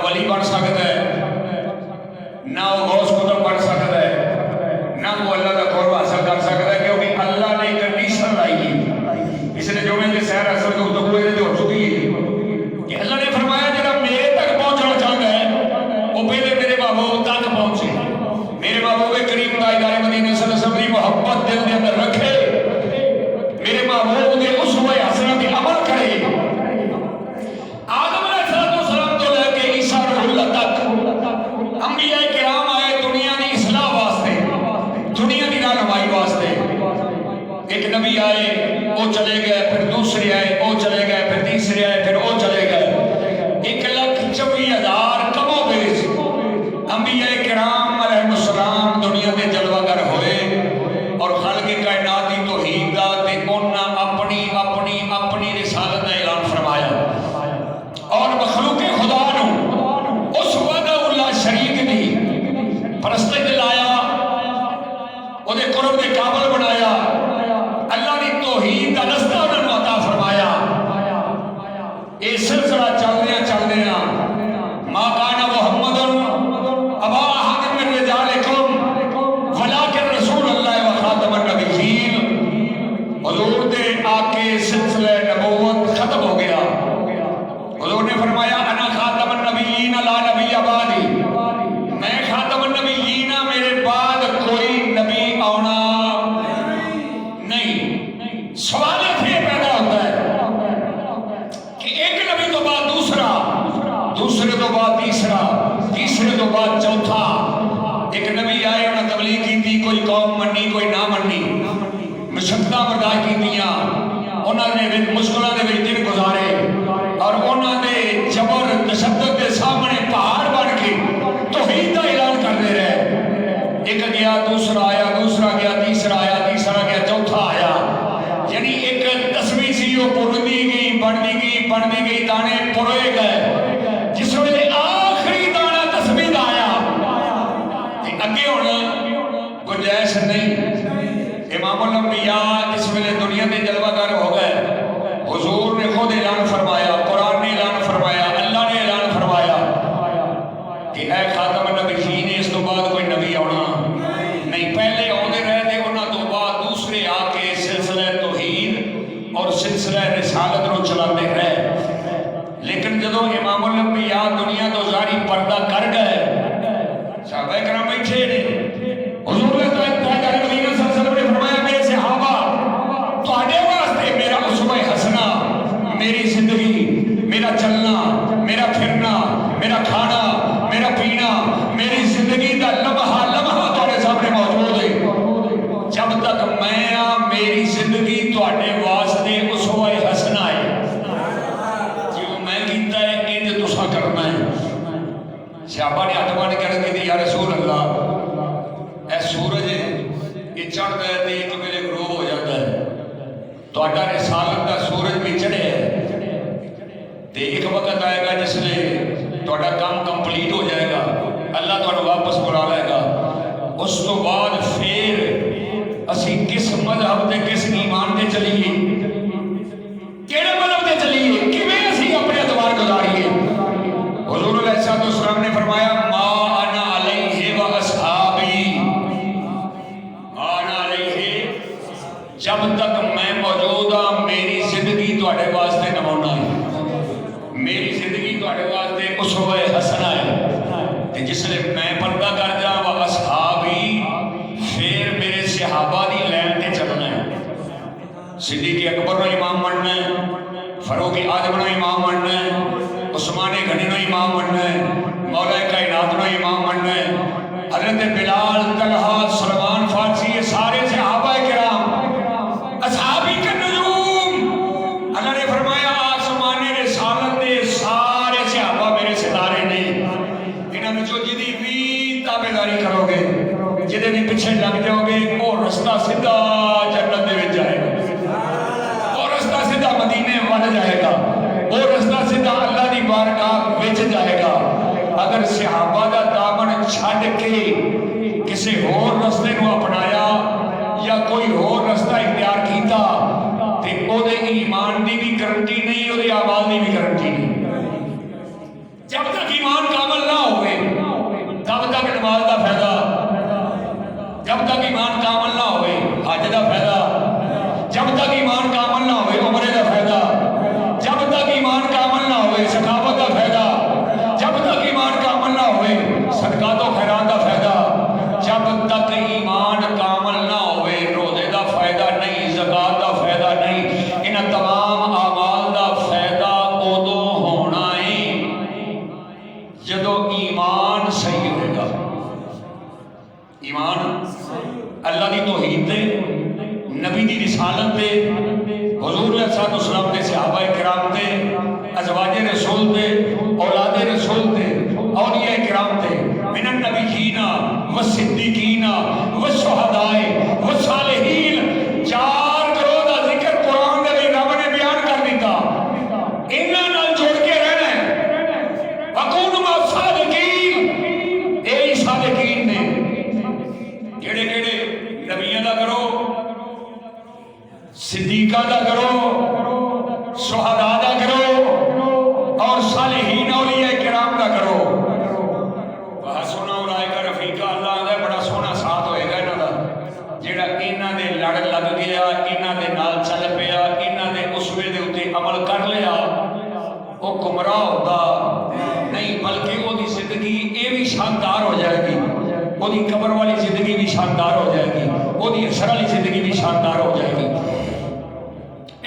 ولی بن سکتا ہے، نہ وہ غوث قطب بن سکتا ہے، نہ وہ اللہ کا قرب حاصل کر سکتا ہے، کیونکہ اللہ نے کنڈیشن لائی ہے۔ اس نے جو میں نے سیر اثر کو تو کوئی ہو چکی ہے کہ اللہ نے فرمایا جب میرے تک پہنچنا چاہتا ہے وہ پہلے میرے محبوب تک پہنچے، میرے محبوب کریم تاجدار مدینہ صلی اللہ علیہ وسلم کی محبت دل کے اندر رکھے، میرے محبوب کے اسوہ حسنہ پہ عمل کرے۔ آدم علیہ السلام تو لے کے عیسیٰ روح اللہ تک انبیاء کرام آئے دنیا کی اصلاح واسطے، دنیا کی رہنمائی واسطے۔ ایک نبی آئے وہ چلے گئے، پھر دوسرے آئے وہ چلے گئے، پھر تیسرے آئے پھر وہ چلے گئے۔ 1,24,000 کم و بیش انبیاء کرام علیہ السلام دنیا کے جلوہ گر ہوئے اور خالق کائنات کی توحید دا تے انہاں اپنی اپنی اپنی رسالت کا اعلان فرمایا اور مخلوق خدا نو اس وحدہ اللہ شریک دی پرستی دلایا، وہ دے قرب دے قابل بنایا، اللہ دی توحید دا رستہ انہاں نو عطا فرمایا۔ اے سلسلہ چلدیاں ما کان محمد ابا احد من رجالکم ولکن رسول اللہ و خاتم النبیین۔ حضور دے آکے سلسلہ نبوت ختم ہو گیا۔ حضور نے فرمایا انا خاتم النبیین لا نبی بعدی، میں خاتم النبیین، میرے بعد کوئی نبی آنا نہیں۔ سوال یہ پیدا ہوتا ہے کہ ایک نبی تو بعد دوسرا، دوسرے تو بعد تیسرا، تیسرے تو بعد چوتھا۔ ایک نبی آئے انہیں تبلیغ کی تھی، کوئی قوم منی کوئی نہ منی، مشقتاں برداشت کیتیاں، انہوں نے مشکلوں کے وچ دن گزارے اور انہوں نے جبر تشدد کے سامنے پہاڑ بن کے توحید کا اعلان کرتے رہے۔ ایک گیا دوسرا آیا، دوسرا گیا تیسرا آیا، تیسرا گیا چوتھا آیا، یعنی ایک تصویر سی وہ پڑھتی گئی بڑھتی گئی بڑھتی گئی، دانے پروئے گئے، جس ویلے آخری دانا تصویر آیا اگے ہونا گنجائش نہیں۔ امام الانبیاء اس ویلے دنیا کے جلوہ گر ہو گئے۔ حضور نے خود اعلان فرمایا، قرآن نے اعلان فرمایا، اللہ نے اعلان فرمایا کہ اے خاتم النبیین اس تو بعد کوئی نبی آنا نہیں۔ پہلے آتے رہے تھے، انہوں تو بعد دوسرے آ کے سلسلہ توحید اور سلسلہ رسالت نو چلاتے رہے۔ لیکن جدو امام الانبیاء دنیا تو ظاہری پردہ کر گئے، صحابہ کرام بیٹھے نے، حضور نے تاجدار مدینہ صلی اللہ علیہ وسلم نے فرمایا میرے صحابہ تہاڈے واسطے میرا اسوہ حسنہ، میری زندگی، میرا چلنا، میرا پھرنا، میرا کھانا، میرا پینا، میری زندگی کا لمحہ لمحہ تہاڈے سامنے موجود ہے۔ جب تک میں میری زندگی تہاڈے واسطے اسوہ حسنہ ہے، جو میں کیتا ہے انج تساں کرنا ہے۔ صحابہ نے ہاتھ بن کے کہتے یا رسول اللہ اے سورج یہ چڑھتا ہے تو ایک ویلے غروب ہو جاتا ہے، تہاڈا رسالت کا سورج بھی چڑھے ہے تے ایک وقت آئے گا جس لئے تہاڈا کام کمپلیٹ ہو جائے گا، اللہ تہاڈا واپس بلا لے گا۔ اس تو بعد پھر اسی کس مذہب تے کس ایمان تے چلیے، کیڑے مذہب تے چلیے، کیویں اسی اپنے اتوار گزاریے۔ حضور علیہ السلام نے فرمایا ما انا علیہ و اصحابی، ما انا علیہ، جب تک میں موجود ہوں میری زندگی تہاڈے واسطے نمونہ ہے، میری زندگی تہاڈے واسطے اسوہ حسنہ ہے۔ جس لئے میں پردہ کر جاؤں و اصحابی، پھر میرے صحابہ دی لین تے چلنا ہے۔ صدیق اکبر نو امام مننا ہے، فاروق اعظم نو امام مننا ہے، عثمان غنی نو امام مننا ہے، مولا کائنات نو امام مننا ہے، حضرت بلال، طلحہ، سلمان فارسی، یہ سارے صحابہ کرام اصحابی کے نجوم۔ اللہ نے فرمایا آسمان رسالت دے سارے صحابہ میرے ستارے نے، انہاں وچوں جدی بھی تابعداری کرو گے، جدے بھی پیچھے لگ جاؤ گے، وہ رستہ سیدھا جنت دے وچ جائے گا، وہ رستہ سیدھا مدینے وڑ جائے گا، وہ رستہ سیدھا اللہ دی بارگاہ وچ جائے گا۔ اگر صحابہ دا دامن چھڈ کے کسی اور رستے نو اپنایا یا کوئی اور رستہ اختیار کیتا تے او دے ایمان دی بھی گارنٹی نہیں، او دے اعمال دی بھی گارنٹی نہیں۔ جب تک ایمان کا نماز کا فائدہ، جب تک ایمان کامل نہ ہوئے حج کا فائدہ، جب تک ایمان کامل نہ ہوئے عمرے کا فائدہ، جب تک ایمان کامل نہ ہوئے سخاوت کا فائدہ، جب تک ایمان کامل نہ ہوئے صدقات و خیرات کا فائدہ، جب تک ایمان کامل نہ ہوئے روزے کا فائدہ نہیں، زکات کا فائدہ نہیں۔ ان تمام اعمال کا فائدہ ادو ہونا ہے جدو ایمان صحیح ہوئے گا۔ ایمان اللہ کی توحید دے، نبی دی رسالت دے، حضور علیہ السلام دے، صحابہ کرام دے، ازواج رسول دے، اولاد رسول دے، اولیاء کرام دے، من النبیین والصدیقین والشہداء والصالحین، چار گروہ کا ذکر قرآن دے بھی رب نے بیان کر دیتا۔ انہاں نال جوڑ کے رہنا ہے، وَكُونُوا مَعَ الصَّادِقِينَ، اے صادقین نے کیڑے کیڑے نبیوں دا کرو، صدیقہ دا کرو، شہداء دا کرو، اور صالحین اولیاء کرام دا کرو۔ بہت سونا اولائے کا رفیقہ، اللہ دا بڑا سونا ساتھ ہوئے گا انہاں دا، جیڑا انہاں دے لڑ لگ گیا، انہاں دے نال چل پیا، انہاں دے اسوے دے اتے عمل کر لیا، وہ گمراہ ہوتا نہیں، بلکہ وہ دی زندگی اے بھی شاندار ہو جائے گی، وہ دی قبر والی زندگی بھی شاندار ہو جائے گی، وہ دی حشر والی زندگی بھی شاندار ہو جائے گی۔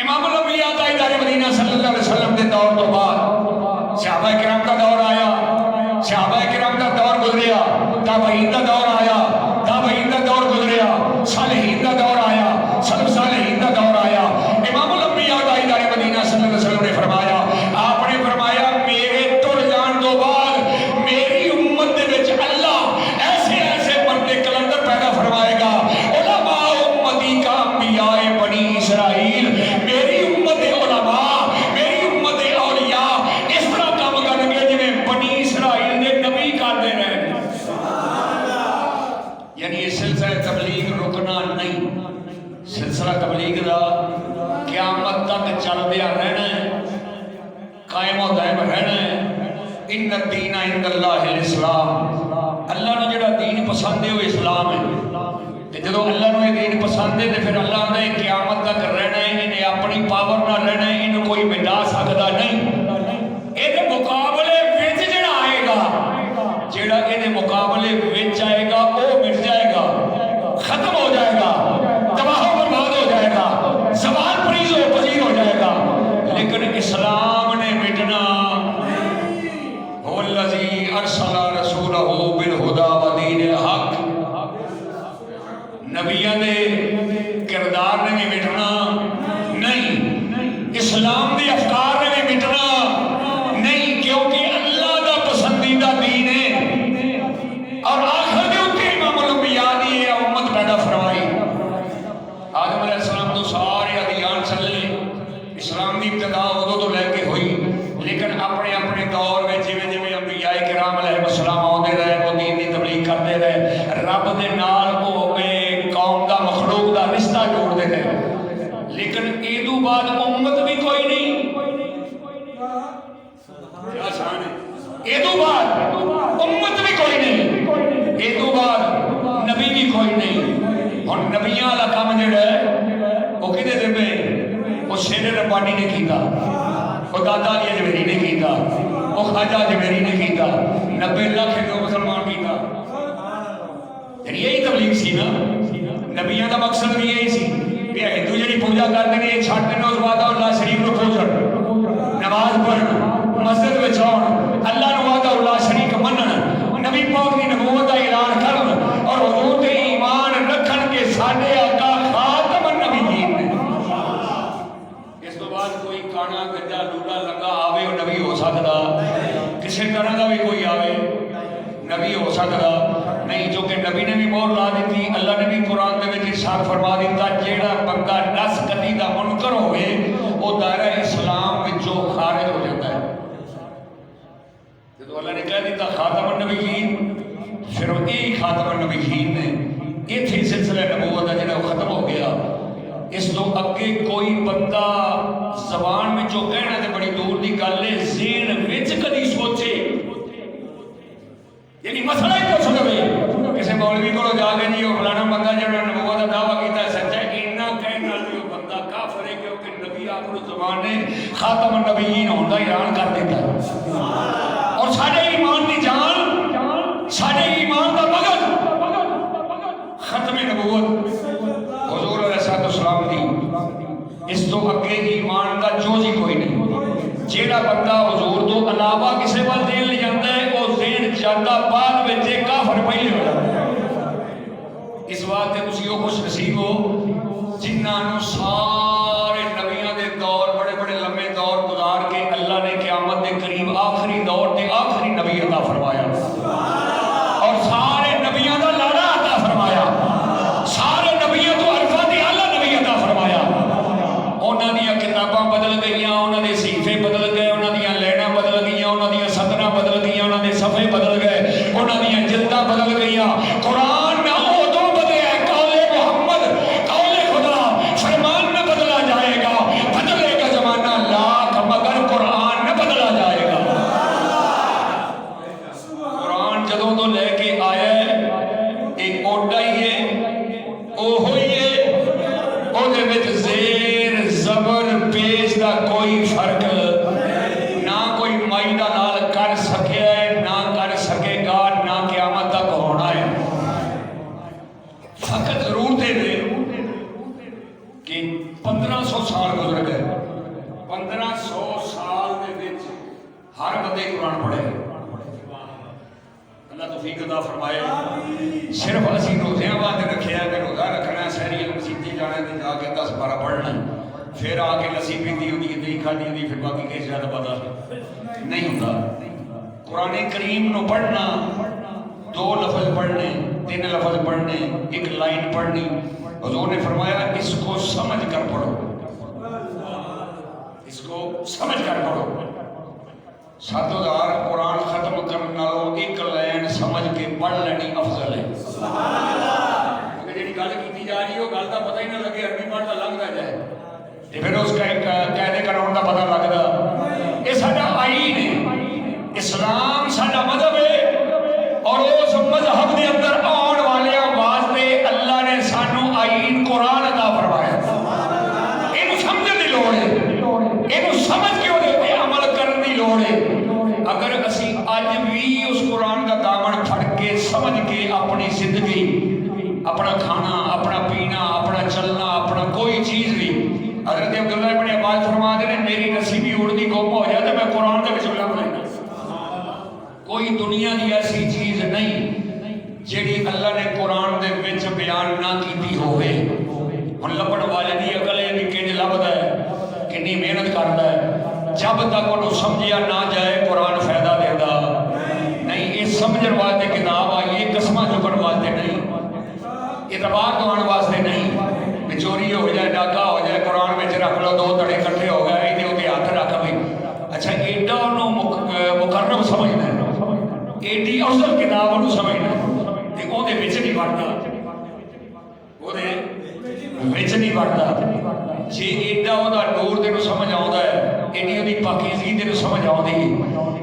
امام الانبیاء تاجدار مدینہ صلی اللہ علیہ وسلم کے دور تو بعد صحابہ کرام کا دور آیا، صحابہ کرام کا دور گزریا، تابعین کا دور آیا، تابعین کا دور گزریا، صالحین کا دور آیا، سلف صالحین کا دور آیا۔ امام الانبیاء تاجدار مدینہ صلی اللہ علیہ وسلم نے فرمایا، آپ نے فرمایا میرے ٹر جان تو بعد میری امت دے وچ اللہ ایسے ایسے بندے کلندر پیدا فرمائے گا، علماء امتی کا انبیاء بنی اسرائیل، میری امت علماء، میری امت اولیاء اس طرح کام کریں گے جنہیں بنی اسرائیل نے نبی کرتے رہے۔ یعنی یہ سلسلہ تبلیغ رکنا نہیں، سلسلہ تبلیغ دا قیامت تک چل دیا رہنا ہے، قائم و دائم رہنا ہے۔ ان الدین عند اللہ الاسلام، اللہ نے جڑا دین پسند ہے وہ اسلام ہے، تے جدو اللہ نے دین پسند ہے تے پھر اللہ نے قیامت تک رہنا ہے، انہیں اپنی پاور نہ رہنا ہے، انہیں کوئی مٹا سکتا نہیں۔ یہ مقابلے وچ جڑا آئے گا، جڑا یہ مقابلے وچ آئے گا وہ مٹ جائے گا، ختم ہو جائے گا، تباہ و برباد ہو جائے گا، زوال پریز و پذیر ہو جائے گا، لیکن اسلام نے مٹنا۔ هو الذی ارسل رسولہ بالہدی ودین الحق، نبیوں نے کردار نے بھی مٹنا نہیں، اسلام کے افکار نے بھی مٹنا نہیں، کیونکہ اللہ کا پسندیدہ دین ہے، اور آخر کے اتنے امام الانبیاء نے یہ امت پیدا فرمائی۔ آدم علیہ السلام تو سارے ادیان چلے، اسلام کی ابتدا ادو تو لے کے ہوئی، لیکن اپنے اپنے دور میں جویں جویں انبیاء کرام علیہ السلام آتے رہے، وہ دین کی تبلیغ کرتے رہے، رب دے نال وہ قوم دا مخلوق دا رشتہ جوڑتے رہے، لیکن ایدو بعد امت بھی کوئی نہیں، کیا شان ہے، ایدو بعد امت بھی کوئی نہیں، ایدو بعد نبی بھی کوئی نہیں۔ اور نبیاں والا کام جڑا ہے وہ کدے دے پہ، وہ شیر ربانی نے کیتا، وہ دادا علی اجمیری نے کیتا، وہ خواجہ اجمیری نے کیتا، 90 لاکھ ہندو مسلمان کیتا۔ یعنی یہی تبلیغ سی نا، نبیوں کا مقصد بھی یہی سی کہ ہندو جڑی پوجا کرتے ہیں یہ چھڈ دینا، اس بعد اللہ شریف کو پوجن، نماز پڑھن، مسجد میں آن، اللہ نو وحدہ اللہ شریک منن، نبی پاک کی نبوت کا اعلان کرن، اور حضور تے ایمان رکھن کے ساڈے آقا خاتم النبیین نے۔ اس تو بعد کوئی کانا گجا لولا لگا آوے اور نبی ہو سکتا، کسی طرح کا بھی کوئی آوے نبی ہو سکتا نہیں، جو کہ نبی نے بھی مہر لا دیتی، اللہ نے بھی قرآن دے وچ ارشاد فرما دیتا، جیڑا بندہ نس کدی دا منکر ہوئے وہ دائرہ اسلام وچوں خارج ہو جاتا ہے۔ جدو اللہ نے کہہ دیتا خاتم النبیین، پھر وہ یہی خاتم النبیین نے ایتھے سلسلہ نبوت ہے جڑا وہ ختم ہو گیا۔ اس تو اگے کوئی بندہ زبان میں جو کہنا تے بڑی دور دی گل ہے، ذہن وچ کدی سوچے، یعنی مسئلہ ہی پوچھ لوے مسلمان نے خاتم النبیین ہونے کا اعلان کر دیتا ہے اور سارے ایمان کی جان سارے ایمان کا مغز ختم نبوت حضور علیہ السلام دی اس تو اگے ایمان کا جوز ہی کوئی نہیں جیڑا بندہ حضور تو علاوہ کسی وال دین لے جاتا ہے وہ دین جاتا بعد وچ کافر پہلے ہو جاتا ہے اس واسطے تسی وہ خوش نصیب ہو جنہاں نو سارے نبیاں دے دور بڑے بڑے لمبے دور گزار کے اللہ نے قیامت دے قریب آخری دور تے آخری نبی عطا فرمایا اور سارے نبیاں دا لاڑا عطا فرمایا سارے نبیاں تو عرفہ دے اعلیٰ نبی عطا فرمایا انہاں دیاں کتاباں بدل گئیاں انہاں دے صحیفے بدل گئے انہاں دیاں لیناں بدل گئیاں انہاں دیاں صدراں بدل گئیاں انہاں دے صفحے بدل گئے انہاں دیاں جلداں بدل گئیاں قرآن نہ اودوں بدلیا قول محمد قول خدا فرمان نہ بدلا جائے گا بدلے گا زمانہ لاکھ مگر قرآن نہ بدلا جائے گا قرآن جدوں تو لے کے آیا ہے ایک اوڈا ہی ہے اوہی ہے او دے وچ زیر زبر پیش دا کوئی فرق نہ کوئی مائی دا نال کر سکیا ہے نہ کر سکے گا نہ قیامت تک ہونا ہے فقط ضرور دے دے کہ 1500 سال گزر گئے 1500 سال دے وچ ہر بندے قرآن پڑھے اللہ توفیق عطا فرمائے صرف اسی روزیاں بعد رکھے ہے کہ روزہ رکھنا ہے سحری مسیتی جانا ہے جا کے 10-12 پڑھنا ہے پھر آ کے لسی پیتی ہوتی ہے دہی کھانی ہوتی پھر باقی کسی زیادہ پتا نہیں ہوتا قرآن کریم نو پڑھنا 2 لفظ پڑھنے 3 لفظ پڑھنے 1 لائن پڑھنی حضور نے فرمایا اس کو سمجھ کر پڑھو اس کو سمجھ کر پڑھو 7000 قرآن ختم کرنے والوں 1 لائن سمجھ کے پڑھ لینی افضل ہے کیونکہ جی گل کی جا رہی ہے وہ گل کا پتہ ہی نہ لگے عربی پڑھتا لنگتا جائے پھر اس کا قاعدے قانون کا پتہ لگتا یہ سارا آئین ہے اسلام سارا مذہب ہے اور اس مذہب کے اندر آن والے واسطے اللہ نے سانو آئین قرآن عطا فرمایا یہ سمجھنے کی لوڑ ہے یہ سمجھ کے وہ عمل کرنے کی لوڑ ہے اگر اسی اج بھی اس قرآن کا دامن پھڑ کے سمجھ کے اپنی زندگی اپنا کھانا اپنا پینا اپنا چلنا اپنا کوئی چیز بھی حضرت عبداللہ ابن عباس فرما دے میری نصیبی اڑدی گم ہو جائے تو میں قرآن کے وچ لب لینا کوئی دنیا کی ایسی چیز نہیں جیڑی اللہ نے قرآن دے وچ بیان نہ کیتی ہوئے ہن لبن والے دی عقل ہے کہ کنج لبدا ہے کنی محنت کردا ہے جب تک انہوں سمجھیا نہ جائے قرآن فائدہ دیتا نہیں یہ سمجھن واسطے کتاب آئی ہے قسمہ چکن واسطے نہیں اعتبار دعان واسطے نہیں چوری ہو جائے ڈاکہ ہو جائے قرآن میں رکھ لو 2 تڑے کٹھے ہو گئے یہ ہوتے ہاتھ رکھ بھی اچھا ایڈا انہوں مقرب سمجھنا ہے ایڈی افضل کتاب انہوں سمجھنا ہے وہ دے وچ نہیں بڑھتا وہ دے وچ نہیں بڑھتا جی ایڈا وہ دا نور تینوں سمجھ آتا ہے ایڈی وہ دی پاکیزگی تینوں سمجھ آتی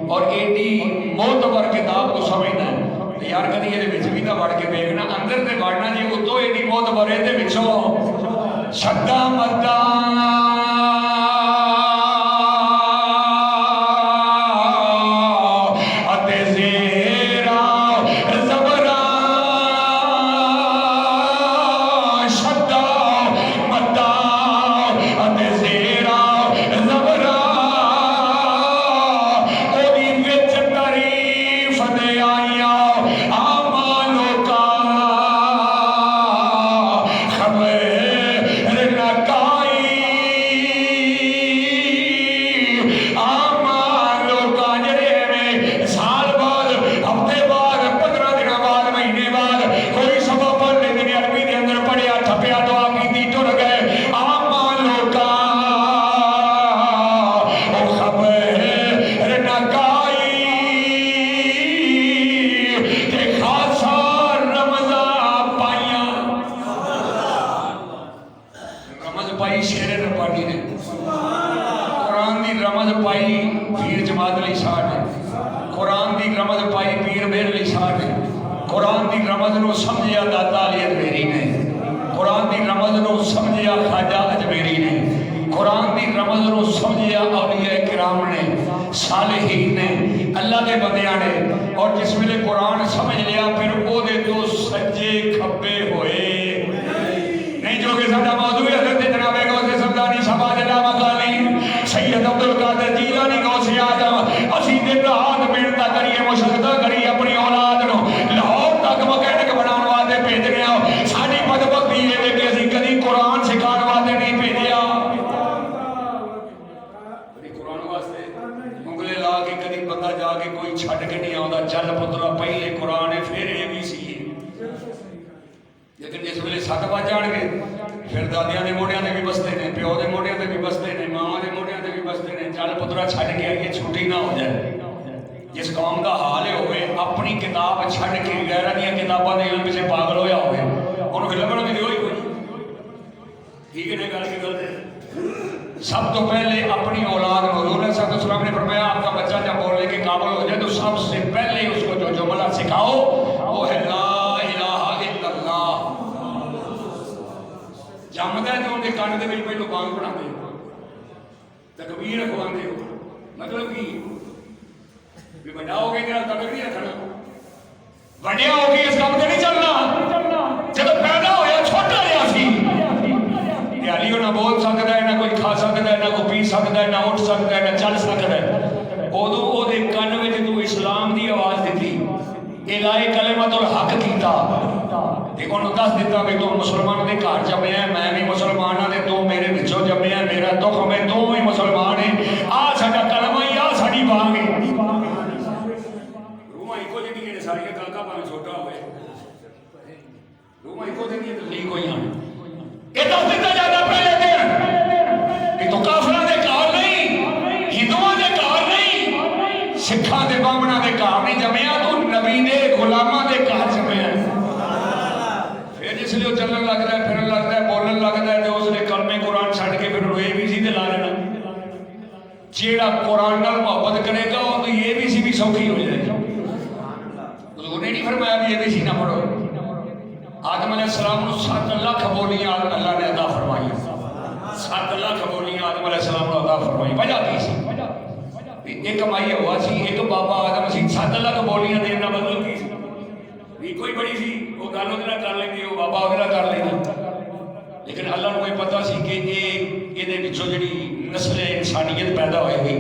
اور ایڈی معتبر کتاب کو سمجھنا ہے یار کدی یہ وچ بھی تو وڑ کے دیکھنا اندر تے وڑنا جی اتوں ایڈی معتبر ہے تے وچوں شدا مدا قرآن کی رمز نو سمجھیا اولیاء کرام نے، صالحین نے، اللہ کے بندیاں نے، اور جس ویلے قرآن سمجھ لیا پھر وہ دے تو سجے کھبے ہوئے نہیں۔ جو کہ ساڈا موضوع ہے حضرت جناب غوث سمدانی صاحب جلا مقالی سید عبد القادر جیلانی غوث اعظم، اسی دن رات محنت کریے، مشقت کریے، اپنی اولاد نو لاہور تک مکینک بناؤ واسطے بھیجنے آؤ۔ ساری بدبختی یہ کہ اسی کدی قرآن سکھاؤ واسطے نہیں بھیجیا، قرآن واسطے انگلے لا کے کدی بندہ جا کے کوئی چھڈ کے نہیں آتا، چل پترا پہلے قرآن ہے پھر اے بی سی ہے۔ لیکن جس ویلے 7 بج جان گے پھر دادیاں دے موڑیاں تے بھی بستے نے، پیو دے موڑیاں تے بھی بستے نے، ماں دے موڑیاں تے بھی بستے نے، چل پترا چھڈ کے آئیے چھٹی نہ ہو جائے۔ جس قوم کا حال ہے ہوئے اپنی کتاب چھڈ کے غیراں دیاں کتاباں دے علم پیچھے پاگل ہویا ہوئے، انہوں پھر لبھن بھی دیو ہی کوئی ٹھیک ہے گل کی غلط ہے۔ سب تو پہلے اپنی اولاد کو، حضور صلی اللہ علیہ وسلم نے فرمایا آپ کا بچہ جب بولنے کے قابل ہو جائے تو سب سے پہلے اس کو جو جملہ سکھاؤ وہ ہے لا الہ الا اللہ۔ جمدا ہے تو ان کے کان دے وچ پہلو بانگ پڑھا دے، تکبیر رکھواندے ہو، مطلب کی بھی بڑا ہو گئے تیرا تکبیر نہیں رکھنا، بڑیا ہو گئی اس کام تے نہیں چلنا۔ جب پیدا ہویا چھوٹا جہا سی، علی نہ بول سکتا ہے، نہ کوئی کھا سکتا ہے، نہ کوئی پی سکتا ہے، نہ اٹھ سکتا ہے، نہ چل سکتا ہے، ادو وہ کن میں تو اسلام دی آواز دیتی، الہی کلمت الحق کیتا، انہوں دس دیتا کہ تو مسلمان دے گھر جمے ہیں، میں بھی مسلمان ہاں، تو میرے وچوں جمے ہیں، میرا تخم ہے، تو بھی مسلمان ہے، آ ساڈا کلمہ ہی آ ساڈی بانگ ہے۔ روح ایکو جی نے ساری کاکا پاویں چھوٹا ہوئے، روح ایکو جی تخلیق ہوئی ہیں۔ یہ دس دیتا جاتا پہلے دن کہ تو کافراں دے گھر نہیں، ہندوؤں دے گھر نہیں، سکھاں دے بامناں دے گھر نہیں جمیا، تو نبی دے غلاماں دے گھر جمیا۔ پھر جس لیے وہ چلن لگتا ہے، پھرن لگتا ہے، بولن لگتا ہے، تو اس نے کلمے قرآن چھڈ کے پھر اے بی سی تے لا لینا۔ جیڑا قرآن نال محبت کرے گا وہ تو اے بی سی بھی سوکھی ہو جائے گی۔ حضور نے نہیں فرمایا بھی اے بی سی نہ پڑھو۔ آدم علیہ السلام نے 7 لاکھ بولیاں اللہ نے عطا فرمائی، 7 لاکھ بولیاں آدم علیہ السلام نے عطا فرمائی۔ وجہ کی سی؟ ایک مائی ہوا سی، ایک بابا آدم سی، 7 لاکھ بولیاں دینا مطلب کی سی؟ کوئی بڑی سی وہ گل وہ کر لیں گے، وہ بابا وہ کر لیں گے، لیکن اللہ کو پتا سی کہ یہ جی نسل انسانیت پیدا ہوئے گی،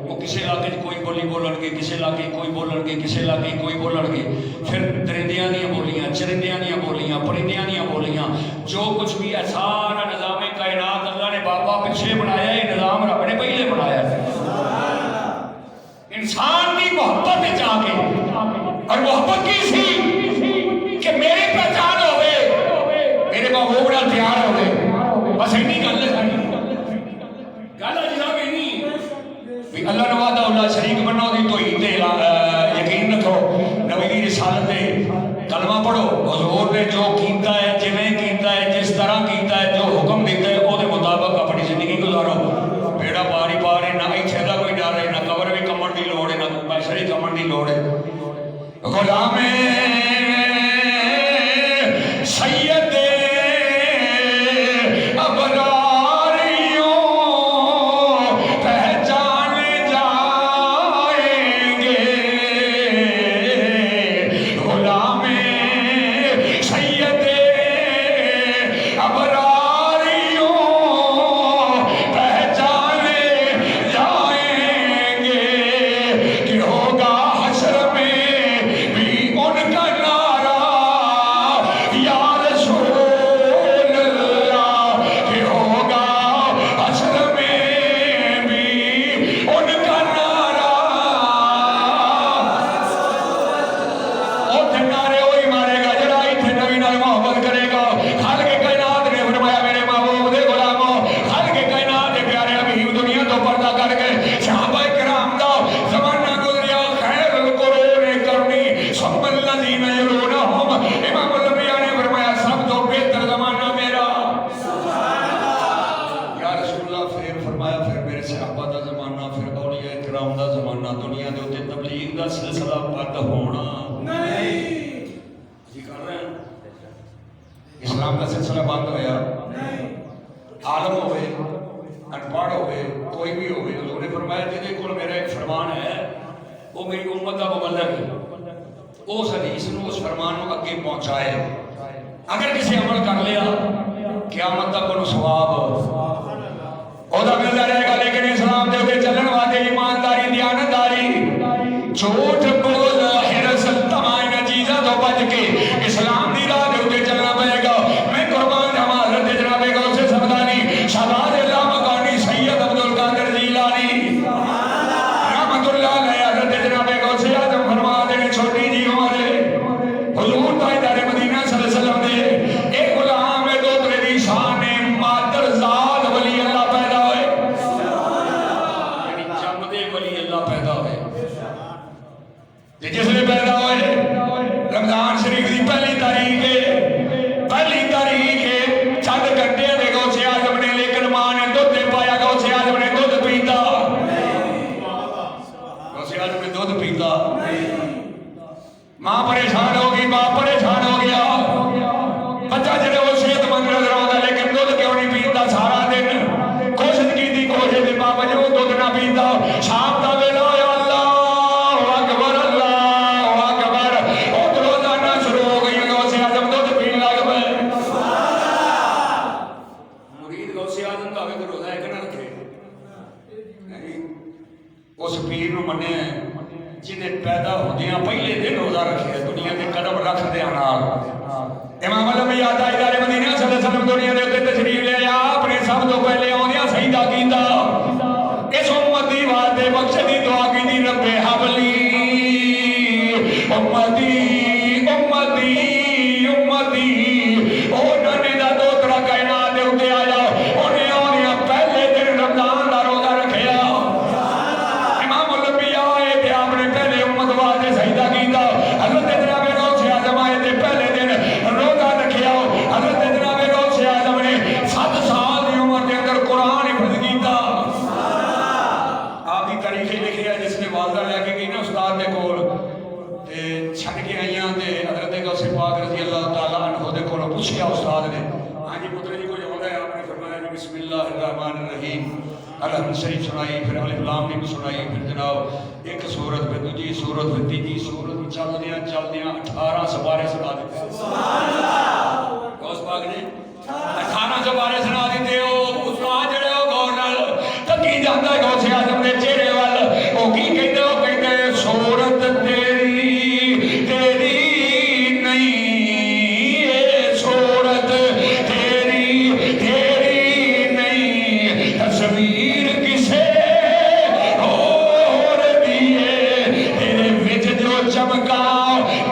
وہ کسی علاقے کوئی بولی بولن گے، کسی علاقے کوئی بولن گے، کسی علاقے کوئی بولن گے، پھر درندیاں دیا بولیاں، چرندیاں دیا بولیاں، پرندیاں دیا بولیاں، جو کچھ بھی ہے سارا نظام کائنات اللہ نے بابا پیچھے بنایا، یہ نظام رب نے پہلے بنایا ہے۔ انسان کی محبت جا کے، اور محبت کی سی کہ میری پہچان ہوئے، میرے بابو بڑا پیار ہوئے، بس اینی گل ہے ساری گل ہے جناب، اینی اللہ نے وعدہ اللہ شریک بنو دی توحید تے یقین رکھو، نبی دی رسالت تے کلمہ پڑھو، حضور نے جو کیتا ہے، جویں کیتا ہے، جس طرح کیتا ہے، جو حکم دیتا ہے وہ دے مطابق اپنی زندگی گزارو۔ بیڑا پاری پارے نہ ایتھے دا کوئی ڈر ہے، نہ قبر بھی کمن دی لوڑ ہے، نہ پیسے بھی کمن دی لوڑ ہے۔ غلام سید انپڑھ ہوئے کوئی بھی ہوئے، حضور نے فرمایا جہدے کول میرا ایک فرمان ہے وہ میری امت کا مبلغ ہے، اس حدیث نو اس فرمان نو اگے پہنچائے، اگر کسی عمل کر لیا قیامت تک انہوں ثواب اودا ملتا رہے گا، لیکن اسلام دے اوتے چلن واسطے ایمانداری، دیانتداری، جھوٹ بول، حرص، تمام چیزاں تو بچ کے اسلام دی راہ دے اوتے چلنا پڑے گا۔ میں قربان جاواں حضرت جناب غوث سمدانی شہزاد اللہ مکانی سید عبد القادر جیلانی رحمت اللہ علیہ، حضرت جناب غوث اعظم فرما دے چھوٹی جی عمر حضور تاجدار مدینہ صلی اللہ علیہ وسلم دے ایک غلام ہے دوترے دی شان مادر ذات ولی اللہ پیدا ہوئے، یعنی جم دے ولی اللہ پیدا ہوئے، جس نے پیدا ہوئے رمضان شریف دی پہلی تاریخ چند گھنٹے دے غوث اعظم نے، لیکن ماں نے دودھ پایا، غوث اعظم نے دودھ پیتا، غوث اعظم نے دودھ پیتا، ماں پریشان ہو گئی، باپ پریشان ہو گیا، بچہ جڑے وہ صحت مند نظر آتا لیکن دودھ کیوں نہیں پیتا، سارا دن کوشش کی تھی، کوشش کے باوجود دودھ نہ پیتا، شام کا ویلا ہویا، اللہ اکبر اللہ اکبر، وہ روزانہ شروع ہو گئی، غوث اعظم دودھ پینے لگ پئے۔ مرید غوث اعظم کا بھی روزہ ایک نہ رکھے، اس پیر نو منیا جنہیں پیدا ہوندیاں پہلے دن روزہ رکھے، دنیا کے قدم رکھ دیا نال۔ امام الانبیاء تاجدار مدینہ صلی اللہ علیہ وسلم دنیا دے اوتے تشریف لے آیا، آپ نے سب تو پہلے آندیاں سجدہ کیتا، اس امت دی واسطے مقصد دی دعا کیتی، رب حبلی امتی امتی امتی، او ننے دا دوترا کائنات دے اوتے آیا، انہیں آندیاں پہلے دن رمضان دا روزہ رکھیا، امام الانبیاء آئے تے آپ نے پہلے امت واسطے سجدہ کیتا، حضرت جناب غوث اعظم آئے تے پہلے دن روزہ رکھیا، حضرت جناب غوث اعظم نے 7 سال دی عمر دے اندر قرآن حفظ کیتا۔ آپ کی تاریخ لکھی ہے، جس نے والدہ لے کے گئی نا استاد دے کول تے چھڈ کے آئیاں تے حضرت غوث پاک رضی اللہ تعالیٰ عنہ دے کول پوچھیا استاد نے، ہاں جی پتر جی کوئی آندا ہے؟ آپ نے فرمایا جی بسم اللہ الرحمن الرحیم، الحمد شریف سنائی، پھر الف لام میم سنائی، پھر جناب ایک سورت، پھر دوجی سورت، پھر تیجی سورت، چلدیاں 18 سپارے سنا دیتے، سبحان اللہ، غوث پاک نے 18 سپارے سنا دیتے۔ او استاد جڑے او غور نال تکی جاندا ہے غوث اعظم دے چہرے ول، او کی کہندے؟ او کہندے سورت تیری تیری نہیں، اے سورت تیری تیری نہیں، تصویر کسے اور دیے، تیرے وچ جو چمکا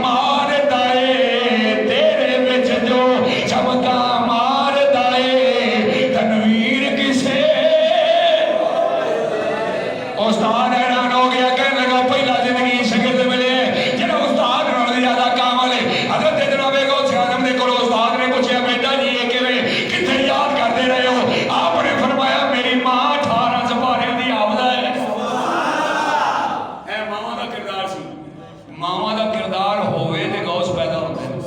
ماردا اے، تیرے وچ جو چمکا ماردا اے، تنویر کسے۔ استاد حیران ہو گیا، کہنے لگا پہلا زندگی شاگرد ملے جنہاں استاد نال زیادہ کامل ہے۔ حضرت جناب غوث اعظم نے کولوں استاد نے پوچھا بیٹا جی یہ کیویں کتنے یاد کرتے رہے ہو؟ آپ نے فرمایا میری ماں 18 سپارے دی حافظہ ہے۔ اے ماواں دا کردار سی، ماواں دا کردار ہوئے تے غوث پیدا ہوندے نے،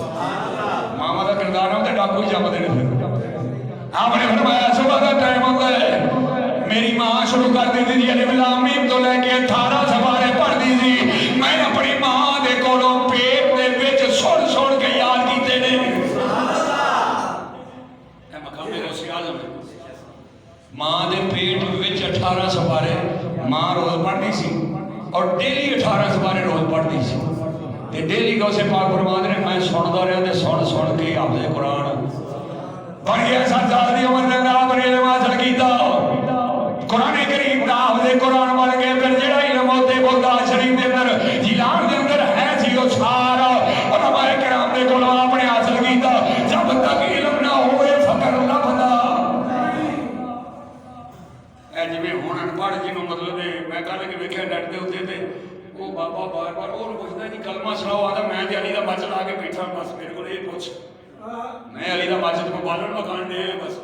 ماواں دا کردار ہوندے ڈاکو ہی جمدے نے۔ آپ نے فرمایا صبح دا ٹائم ہوندا ہے، میری ماں شروع کر دیتی تھی الف لام میم تو لے کے 18 سپارے پڑھتی تھی، میں اپنی ماں دے کولوں پیٹ دے وچ سن کے یاد کیتے نے۔ اے مقام غوث اعظم، ماں دے پیٹ وچ 18 سپارے ماں روز پڑھتی سی، اور ڈیلی 18 سپارے روز پڑھتی سی، تے ڈیلی غوث پاک فرماندے نے میں سندا رہیا تے سن کے حافظ قرآن بن گیا۔ 7 سال دی عمر دے اندر آپ نے علم حاصل کیتا، قرآن کریم دا حافظ قرآن بن گئے، پھر جڑا علم ہوتے بغداد شریف دے اندر جیلان دے اندر ہے سی وہ سارا علماء کرام دے کولوں آپ نے حاصل کیتا۔ جب تک علم نہ ہوئے فقر لبھدا، اے جویں ہن انپڑھ جنوں مطلب میں کل کہ ویکھیا نیٹ دے اوتے تے وہ بابا بار بار اور پوچھدا جی کلمہ سناؤ، آندا میں تے علی دا بچ لا کے بیٹھا، بس میرے کول یہ پوچھ، میں علی دا بچ کو بالن مکان دے بس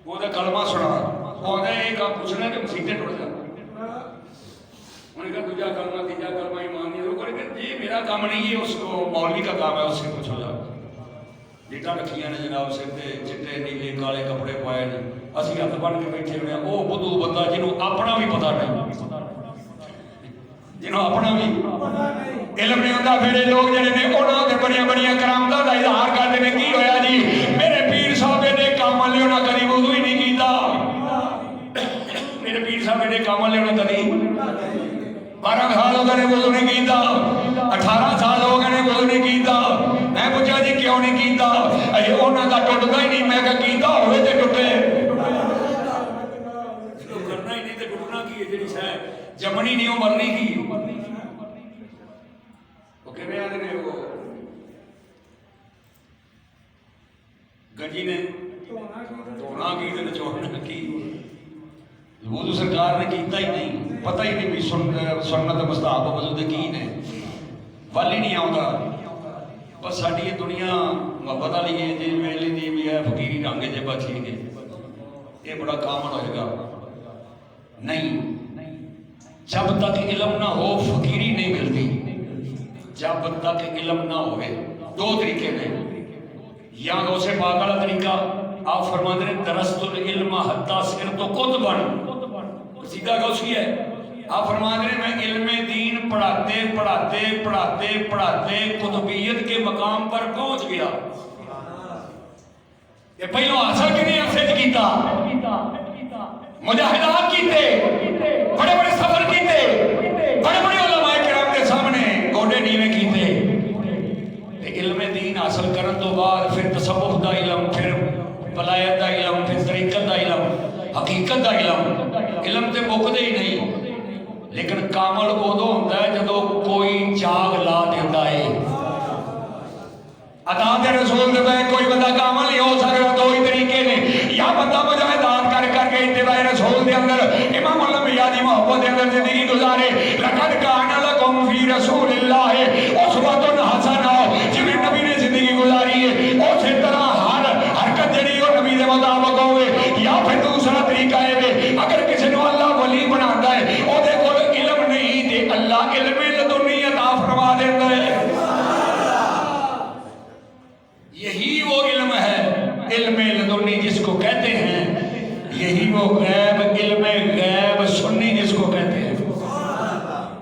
وہ کلمہ سنا، وہ ایک کام پوچھنا کہ مسیطے ٹوٹ جاتا، انہوں نے کہا دوجا کلمہ تیجا کلمہ ایمان نہیں، وہ کہا کہ یہ میرا کام نہیں ہے، اس کو مولوی کا کام ہے، اس سے پوچھو جا۔ ڈیٹا رکھیاں نے جناب سر تے چٹے نیلے کالے کپڑے پائے نے اسی ہاتھ بن کے بیٹھے ہوئے ہیں وہ بدھو بندہ جنہوں اپنا بھی پتا نہیں جنہوں اپنا بھی علم نہیں ہوتا پھر لوگ جڑے نے انہوں نے بڑی بڑی کرامتاں دا اظہار کرتے ہیں کی ہویا جی میرے پیر صاحب نے کام لے انہاں کبھی وضو ہی نہیں کیتا میرے پیر صاحب نے کام لے انہاں کبھی 12 سال ہو گئے وضو نہیں کیتا 18 سال ہو گئے وضو نہیں کیتا میں پوچھا جی کیوں نہیں کیتا اے انہاں دا ٹوٹدا ہی نہیں میں کہ کیتا ہوئے تے ٹوٹے کرنا ہی نہیں تے ٹوٹنا کی ہے جڑی شے جمنی نہیں مرنی کی وہ کہنے آدھے نے وہ گنجی نے تونا کی تے چوڑنا کی وضو سرکار نے کیتا ہی نہیں پتہ ہی نہیں بھی سنت مستحب وضو دے کی نے والی نہیں آوندا بس ساڈی یہ دنیا محبت والی ہے جی ویلی دی بھی ہے فقیری رنگ جے بچی گے یہ بڑا کامن ہوئے گا نہیں جب تک علم نہ ہو فقیری نہیں ملتی جب تک علم نہ ہوئے دو طریقے نے یا غوث پاک والا طریقہ آپ فرماتے ہیں درست العلم حتی صرت قطبا سیدھا غوثی ہے آپ فرماتے ہیں میں علم دین پڑھاتے پڑھاتے پڑھاتے پڑھاتے قطبیت کے مقام پر پہنچ گیا یہ پہلو حاصل کنے عرصے کیتا مجاہدات کیتے بڑے بڑے سفر کیتے بڑے بڑے علماء کرام کے سامنے گوڑے نیوے کیتے علم دین حاصل کرن تو بعد پھر تصوف دا علم پھر ولایت دا علم پھر طریقت دا علم حقیقت دا علم تے مکدے ہی نہیں لیکن کامل ادو ہوتا ہے جدو کوئی چاگ لا دیتا ہے عطا دے رسول دے بے کوئی بندہ کامل نہیں ہو سکتا دو ہی طریقے نے یا بندہ مجاہدات کر کر کے اتباع رسول دے اندر امام الانبیاء دی محبت دے اندر زندگی گزارے لقد کان لکم فی رسول اللہ اسوۃ حسنہ جویں نبی نے زندگی گزاری ہے اسی طرح ہر حرکت جڑی وہ نبی دے مطابق ہوئے یا پھر دوسرا طریقہ ہے اگر کسی نو اللہ ولی بناتا ہے او دے کول علم نہیں تے اللہ علم لدنی عطا فرما دیتا ہے یہی وہ علم ہے علم لدنی جس کو کہتے ہیں یہی وہ غیب علم غیب سنی جس کو کہتے ہیں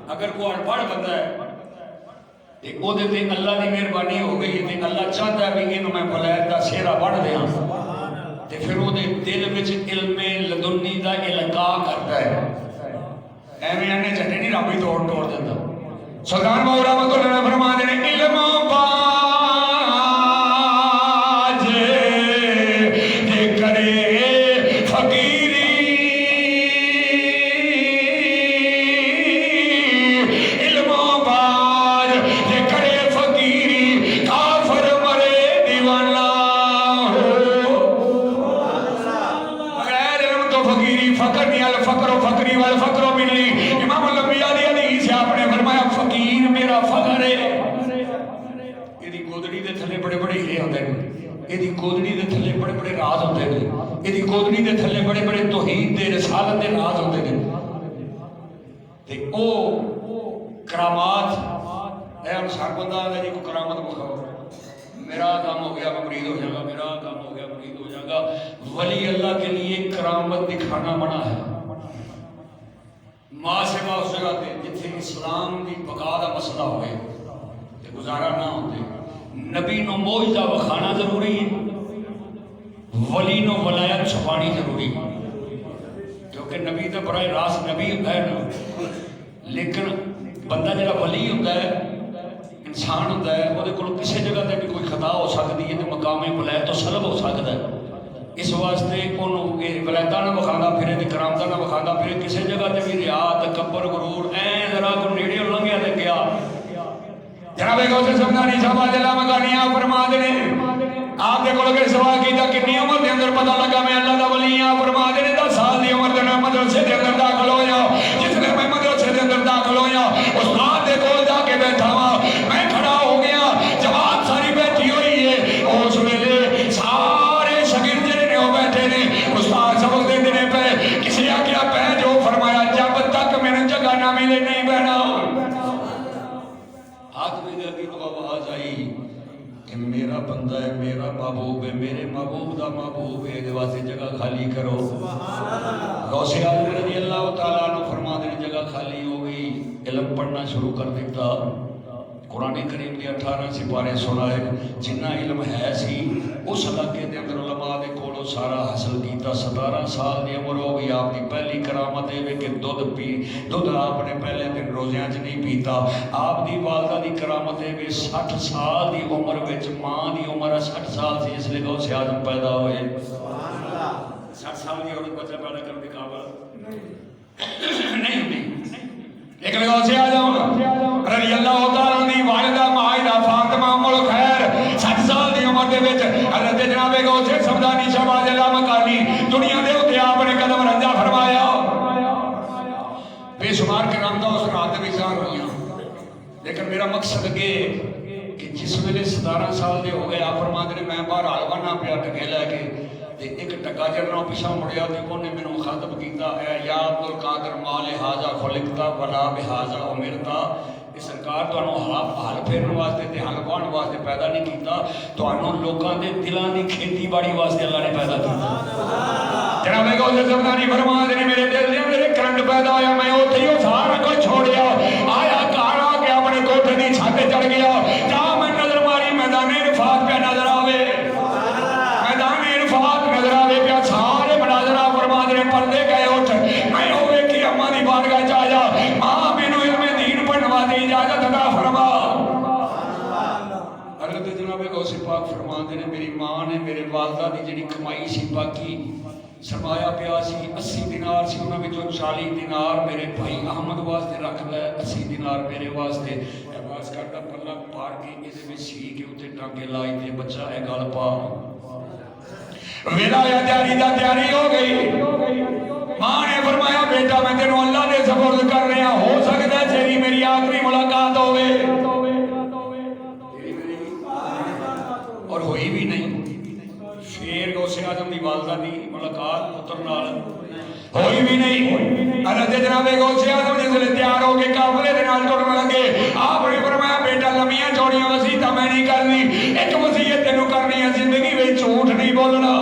اگر کوئی پڑھ بندہ ہے تے او دے تے اللہ دی مہربانی ہو گئی تے اللہ چاہتا ہے بھی اینو میں ولایت دا سہرا بڑھ دیاں تے پھر او دے دل وچ علم لدنی دا القاء کرتا ہے ایویں انے جھٹے نہیں رب ہی توڑ دیتا سلطان باہو رحمۃ اللہ علیہ فرماتے ہیں علم گودڑی دے تھلے بڑے بڑے راز ہوتے ہیں یہ گودڑی دے تھلے بڑے بڑے توحید دے رسالت دے راز ہوتے ہیں تے او کرامات اے انسان بندہ آگا جی کو کرامت مخواہ میرا کام ہو گیا میں مرید ہو جاگا میرا کام ہو گیا مرید ہو جاگا ولی اللہ کے لیے کرامت دکھانا منع ہے ماں سے ماں اس جگہ تے جتھے اسلام دی بقا دا مسئلہ ہوئے تے گزارا نہ ہوتے نبی نو موجزہ وکھانا ضروری ہے ولی نو ولایت چھپانی ضروری ہے کیونکہ نبی تو براہ راست نبی ہوتا ہے نا لیکن بندہ جڑا ولی ہوتا ہے انسان ہوتا ہے وہ کو کسی جگہ تے بھی کوئی خطا ہو سکتی ہے تو مقام ولایت تو سلب ہو سکتا ہے اس واسطے انہوں ولایتاں نہ وکھانا پھرے تے کرامتاں نہ وکھانا پھرے کسی جگہ تے بھی ریا تکبر غرور ذرا کو نیڑے لنگیا تے گیا جناب غوث سمدانی صاحب اللہ مکانی آپ فرما دے آپ دے کول اگر سوال کیتا کتنی عمر دے اندر پتہ لگا میں اللہ دا ولی ہاں فرما دے 10 سال دی عمر دے میں مدرسے دے اندر داخل ہویا جس نے میں مدرسے دے اندر داخل ہویا استاد دے کول جا کے بیٹھا ہوا میں کھڑا ہو گیا جماعت ساری بیٹھی ہوئی ہے اس ویلے سارے شاگرد جڑے نے وہ بیٹھے نے استاد سبق دیندے نے پے کسی آکھیا پے جو فرمایا جب تک میں جگہ نہ ملے نہیں بیٹھنا ہاتھ میں دے تو آواز آئی کہ میرا بندہ ہے، میرا محبوب ہے، میرے محبوب دا محبوب ہے، یہ واسطے جگہ خالی کرو۔ غوث اعظم رضی اللہ تعالیٰ عنہ فرماتے ہیں جگہ خالی ہو گئی، علم پڑھنا شروع کر دیتا۔ قرآن کریم کے 18 سپارے سنائے، جنہ علم ہے سی اس علاقے دے اندر علماء دے کولوں سارا حاصل کیتا۔ 17 سال دی عمر ہو گئی، آپ دی پہلی کرامت ہے کہ دودھ آپ نے پہلے دن روزیاں چ نہیں پیتا۔ آپ دی والدہ دی کرامت ہے کہ 60 سال دی عمر وچ ماں دی عمر 60 سال سی، اس لیے غوث اعظم پیدا ہوئے۔ 60 سال دی عورت بچہ پیدا کرنے کے قابل نہیں، لیکن غوث اعظم رضی اللہ تعالیٰ دی والدہ معاہدہ فاطمہ ام الخیر 60 سال دی عمر دے وچ حضرت جناب غوث سمدانی شہباز لامکانی دنیا دے اوتے آپ نے قدم رنجا فرمایا۔ بے شمار کرامتاں اس رات وچ ظاہر ہوئیاں، لیکن میرا مقصد یہ کہ جس ویلے 17 سال دے ہو گئے آپ فرماتے ہیں میں باہر آلوانا پیا ٹکے لے کے ایک ٹکا جرنا پیچھا مڑیا تے انہیں میں مخاطب کیتا اے یا عبد القادر مال حاضہ خلقتا ولا بحاضہ امرتا، اس سرکار تو حل پھیرن واسطے تے حل پاؤن واسطے پیدا نہیں کیتا، تو لوکاں دے دلاں دی کھیتی باڑی واسطے اللہ نے پیدا کیتا۔ جناب غوث سمدانی فرماتے ہیں میرے دل دے اندر کرنٹ پیدا ہویا، میں اوتھے ہی سارا کچھ چھوڑیا، آیا گھر آ کے اپنے کوٹھے دی چھت چڑھ گیا، جہاں میں نظر ماری میدان عرفات پہ نظر آوے، میدان عرفات نظر آوے پیا، سارے مناظرہ فرماتے ہیں پردے گئے اٹھ، میں ہوئے کہ اماں دی بارگاہ چ آیا، ماں مینوں علم دین پڑھن واسطے اجازت عطا فرما۔ حضرت جناب غوث پاک فرماتے ہیں میری ماں نے میرے والدہ دی جڑی کمائی سی باقی سرمایہ پیا سی 80 دینار سی، انہاں وچوں 40 دینار میرے بھائی احمد واسطے رکھ لے، 80 دینار میرے واسطے عباس کرتا پلہ پار کے یہ سی کہ اتنے ٹانگے لائی تے بچہ ہے گل پا۔ ولایت تیاری دا تیاری ہو گئی، ماں نے فرمایا بیٹا میں تینوں اللہ دے سپرد کر رہا، ہو سکتا ہے تیری میری آخری ملاقات ہوئے، اور ہوئی بھی نہیں۔ پھر غوث اعظم دی والدہ دی ملاقات پتر نال ہوئی بھی نہیں۔ حضرت جناب غوث اعظم جس ویلے تیار ہو کے قافلے دے نال ٹرن لگے، آپ نے فرمایا بیٹا لمیاں چوڑیاں وصیتاں میں نہیں کرنی، ایک وصیت تینوں کرنی ہے، زندگی وچ جھوٹ نہیں بولنا۔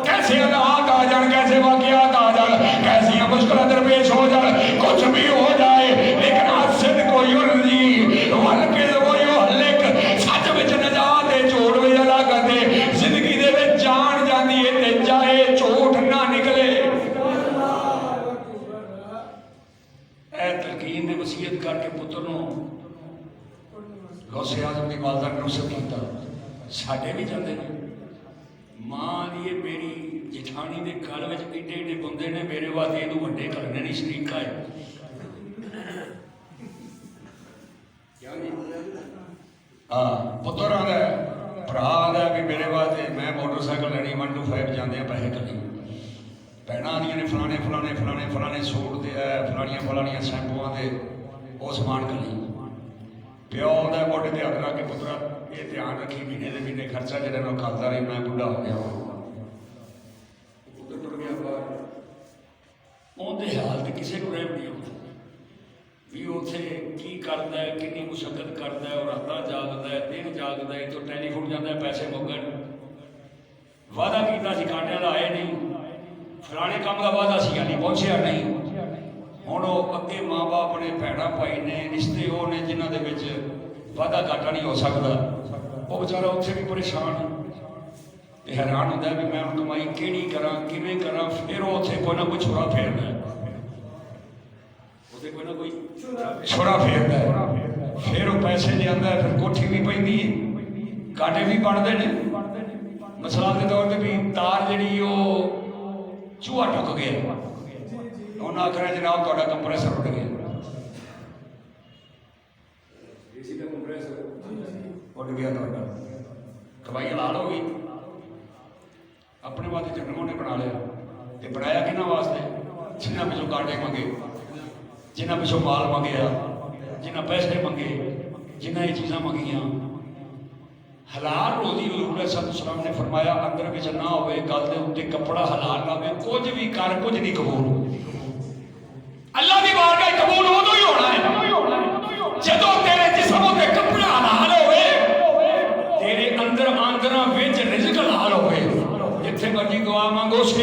کیسے حالات آ جان، کیسے واقعات آ جان، کیسیاں مشکلات درپیش ہو جان، کچھ بھی ہو جائے، لیکن الصدق یرضی والکذب یہلک، سچ وچ نجات ہے، جھوٹ وچ ہلاکت ہے، زندگی دے وچ جان جاندی ہے تے چاہے جھوٹ نہ نکلے۔ اے تلقین نے وصیت کر کے پتر نو غوث اعظم دی والدہ نے نصیحت کیتا، ساڈے بھی جاندے نے، ماں دی میری جٹھانی دے گل وچ ایڈے ایڈے بندے نے، میرے واسطے یہ وڈے کرنے نہیں شریک آئے۔ ہاں پتر آندا ہے، بھرا آندا ہے بھی میرے واسطے میں موٹر سائیکل لینی 125 جاندے ہیں پیسے کلی، بہناں آندیاں نے فلانے فلانے فلانے فلانے سوٹ دے فلانیاں فلانیاں شیمپواں دے وہ سامان کلی، پیو آندا ہے موٹے تے ہاتھ رکھ کے پترا یہ دھیان رکھی مہینے دے مہینے خرچہ جہاں میں کھاتا رہی، میں بڑھا ہو گیا پتر ٹر گیا باہر، اندر حال تو کسی کو رحم نہیں ہوتا بھی اتنے کی کرتا ہے، کنی مشقت کرتا ہے، اور راتاں جاگتا ہے، دن جاگتا ہے، تو ٹیلی فون جاتا ہے پیسے مگن، وعدہ کیتا سی کانٹیاں دا آئے نہیں، فلانے کام کا وعدہ سی نہیں پہنچیا نہیں، ہوں وہ اگے ماں باپ نے بھੈਣਾں بھائی نے رشتے وہ نے جنہوں دے وچ وعدہ گھاٹا نہیں ہو سکتا، وہ بیچارہ اتنے بھی پریشان حیران ہوتا ہے بھی میں کمائی کیڑی کراں کیویں کراں، پھر وہ اتنے کوئی نہ کوئی چھوڑا پھیرنا ہے، کوئی نہ کوئی چھوڑا پھیرتا ہے، پھر وہ پیسے لے آتا ہے، پھر کوٹھی بھی پیندی ہے، گاٹے بھی بنتے ہیں، مثال کے طور پہ بھی تار جڑی وہ چوہا ٹک گیا، انہیں آخر جناب تا کمپریسر اٹھ گیا، اسی کا کمپریسر اٹھ گیا، تا کمائی حلال ہو گئی، اپنے واسطے جنگوں نے بنا لیا، تے بنایا کنہاں واسطے؟ جنہاں پچھوں کانٹے منگے، جنہاں پچھوں مال منگیا، جنہاں پیسے منگے، جنہاں یہ چیزاں منگیاں، حلال روزی حضور علیہ السلام نے فرمایا اندر وچ نہ ہوئے، گل دے اوتے کپڑا حلال نہ ہوئے، کچھ بھی کر کچھ نہیں قبول، اللہ دی بارگاہ قبول ادو ہی ہونا ہے جدوں تیرے جسم تے کپڑا حلال ہوئے،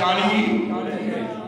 40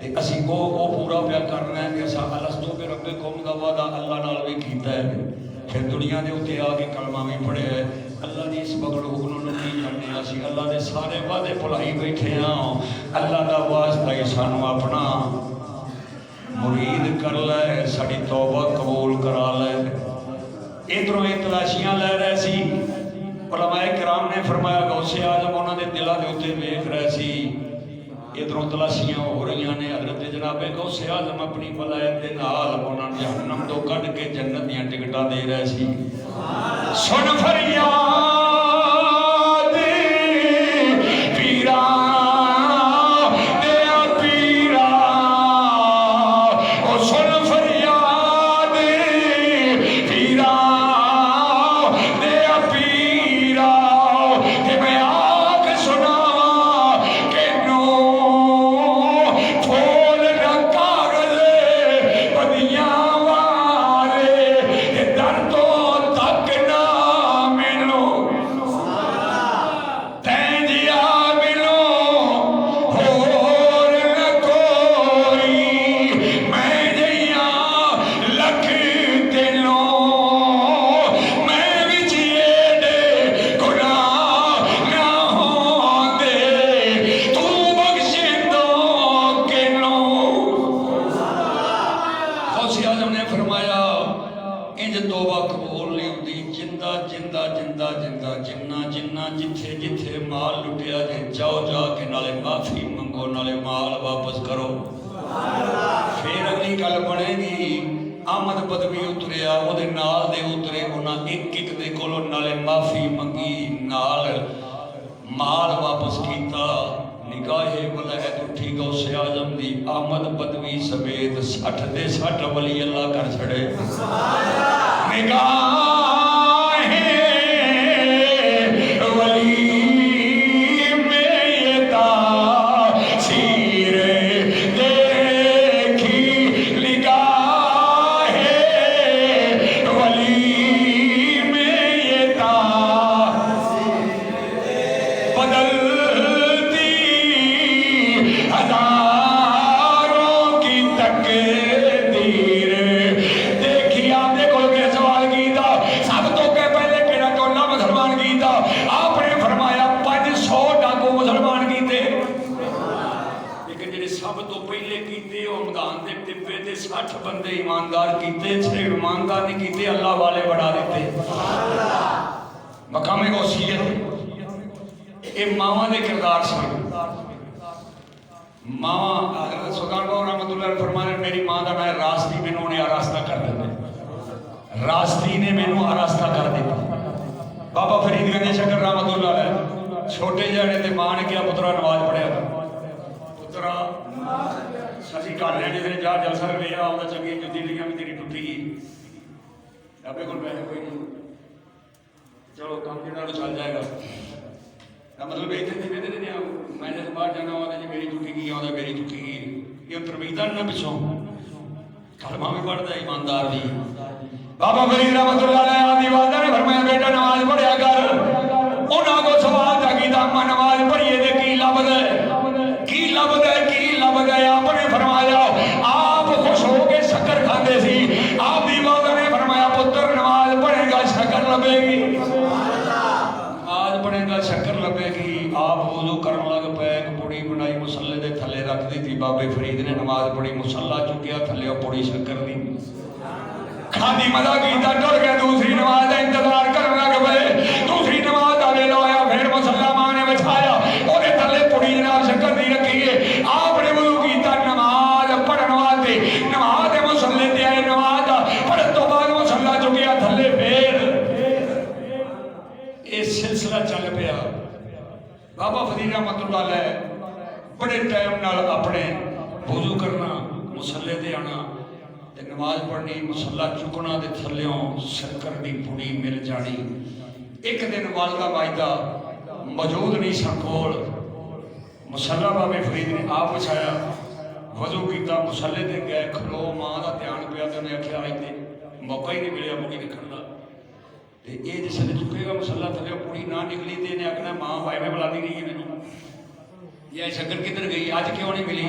تے اسی وہ پورا پیا کرنا ہے کہ اسا الستو بے ربکم دا وعدہ اللہ نال بھی کیتا ہے، پھر دنیا دے اتنے آ کے کلمہ بھی پڑھیا ہے۔ اللہ دی اس بگڑو انہوں کی کرنے اسی اللہ دے سارے وعدے بھلائی بیٹھے ہاں، اللہ دا واسطہ ہی سانو اپنا مرید کر لے، ساری توبہ قبول کرا لے۔ ادھروں یہ تلاشیاں لے رہے سی، علماء کرام نے فرمایا غوث اعظم انہوں نے دلہ دے اتنے ویکھ رہے سی، ادھروں تلاشیاں ہو رہی نے، حضرت جناب غوث اعظم اپنی ولایت دے نال انہوں نے جہنم تو کڈ کے جنت دیاں ٹکٹاں دے رہے سی۔ سن فریاد پیرا دیا پیرا، او سن فریاد پیرا دیا پیرا، کہ میں آگ سناواں کہ نو پھول نہ کاغذ بدیاں والے، کہ در تو تک نہ ملو تینجیا ملو ہور نہ کوئی، میں جیاں لکھ دلوں میں وچ ایڈے گناہ نہ ہوندے، تو بخشندوں کنوں۔ غوث اعظم نے فرمایا انج توبہ قبول نہیں ہوتی، جندہ جندہ جندہ جندہ جنہ جنہ جتھے جتھے مال لٹیا جائے جاؤ جا کے نالے معافی منگو، نالے مال واپس کرو۔ پھر اگلی گل بنے گی، احمد بدوی اتریا وہ دے نال دے اترے، انہاں ایک ایک دے کولو نالے معافی منگی، نال مال واپس کیتا۔ نگاہ ولایت اٹھی غوث اعظم دی، احمد بدوی سمیت 60 دے 60 ولی اللہ کر چھڑے۔ نگاہ ولی میں یہ تاثیر دیکھی، نگاہ ولی میں یہ تاثیر بدلتی ہزاروں کی تقدیر دیکھی۔ آپ نے کوئی میرے سوال کیتا سب تو کہ پہلے کہڑا ٹولا مسلمان کیتا؟ آپ نے فرمایا 500 ڈاکو مسلمان کیتے، لیکن جڑے سب تو پہلے کیتے وہ میدان دے ٹپے تے 60 بندے ایماندار کیتے، صرف ایماندار نہیں کیتے اللہ والے بڑھا دیتے۔ مقام غوثیت یہ ماواں دے کردار سن۔ ماواں حضرت سلطان باہو رحمۃ اللہ علیہ فرمانے میری ماں دا نام راستی، مینوں نے آراستہ کر دیا، راستی نے مینوں آراستہ کر دیا۔ بابا فرید گنج شکر رحمۃ اللہ علیہ چھوٹے جہے تے ماں نے کیا پترا نماز پڑھیا، پترا سچی کر لینے تیرے جا جلسہ لیا آؤں چنگی جتی لیا بھی تیری ٹوٹی گئی، ابے کو پیسے کوئی نہیں، چلو کام کے نال چل جائے گا۔ مطلب یہ میں نے باہر جانا ہوتا جی میری چکی گئی آتا میری چکی گئی، یہ تربیت نہ پچھوں کلمہ بھی پڑھتا ہے ایماندار بھی۔ بابا فرید رحمۃ اللہ علیہ آدھی والدہ نے فرمایا بیٹا نماز پڑھیا کر، انہاں کو سوال تھا کہ اما نماز پڑھیے دے کی لب دے کی لب دے کی لب دے؟ آپ نے فرمایا آپ خوش ہو کے شکر کھاندے سی، آپ دی والدہ نے فرمایا پتر نماز پڑھے گا شکر لبے گی، پڑھے گا شکر لبے گی۔ آپ وضو کرن لگ پے، ایک پوڑی بنائی مسلے دے تھلے رکھ دی تھی، بابے فرید نے نماز پڑھی مسلح چکیا تھلے پوڑی شکر دی کھادی مزہ کیتا، ڈر گئے دوسری نماز کا انتظار کرن لگ پے، دوسری نماز کا ویلا ہویا، پھر مسلح ماں نے بچھایا وہ تھلے پوڑی جناب شکر دی رکھی ہے۔ آپ نے وضو کیتا نماز پڑھن واسطے، نماز دے مسلے تے آئے، نماز پڑھن تو بعد مسلح چکیا تھلے، پھر یہ سلسلہ چل پیا۔ بابا فرید رحمۃ اللہ علیہ بڑے ٹائم نال اپنے وضو کرنا، مسلے تے آنا تے نماز پڑھنی، مسلح چکنا تے تھلیوں شکر دی پوڑی مل جانی۔ ایک دن والدہ واجدہ موجود نہیں سن کول، مسلح بابے فرید نے آپ بچھایا، وضو کیتا، مسلے تے گئے کھلو، ماں دا دھیان پیا تے انہیں آکھیا آج تے موقع ہی نہیں ملیا مڑی رکھن دا، یہ جس نے چکے گا مسلح تھلے پوری نہ نکلی تے انہیں آخنا ماں بھائی میں بلا دی رہی ہے مینوں، یہ شکر کدھر گئی، اج کیوں نہیں ملی؟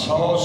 100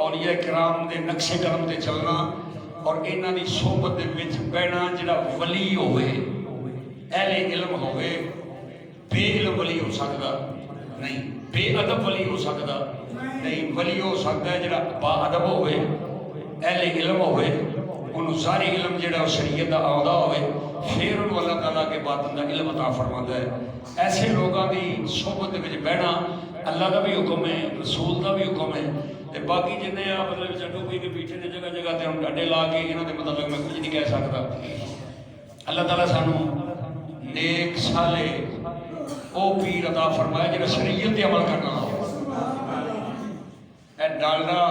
اولیاء کرام دے نقشے قدم تے چلنا اور انہاں دی صحبت دے وچ بہنا جڑا ولی ہوئے اہل علم ہوئے بے علم ولی ہو سکتا نہیں بے ادب ولی ہو سکتا نہیں ولی ہو سکتا ہے جڑا با ادب ہوئے اہل علم ہوئے انہوں ساری علم جڑا شریعت دا آدھا ہوئے پھر انہوں اللہ تعالیٰ کے باطن دا علم عطا فرماتا ہے ایسے لوگوں دی صحبت دے وچ بہنا اللہ دا بھی حکم ہے رسول دا بھی حکم ہے تے باقی جنہیں آپ مطلب چڈو کوئی کے پیچھے نے جگہ جگہ تے ہم ڈاڈے لا کے انہوں دے مطلب میں کچھ نہیں کہہ سکتا اللہ تعالیٰ سانو نیک سالے او پیر عطا فرمایا جنہیں شریعت تے عمل کرنا اے ڈالڈا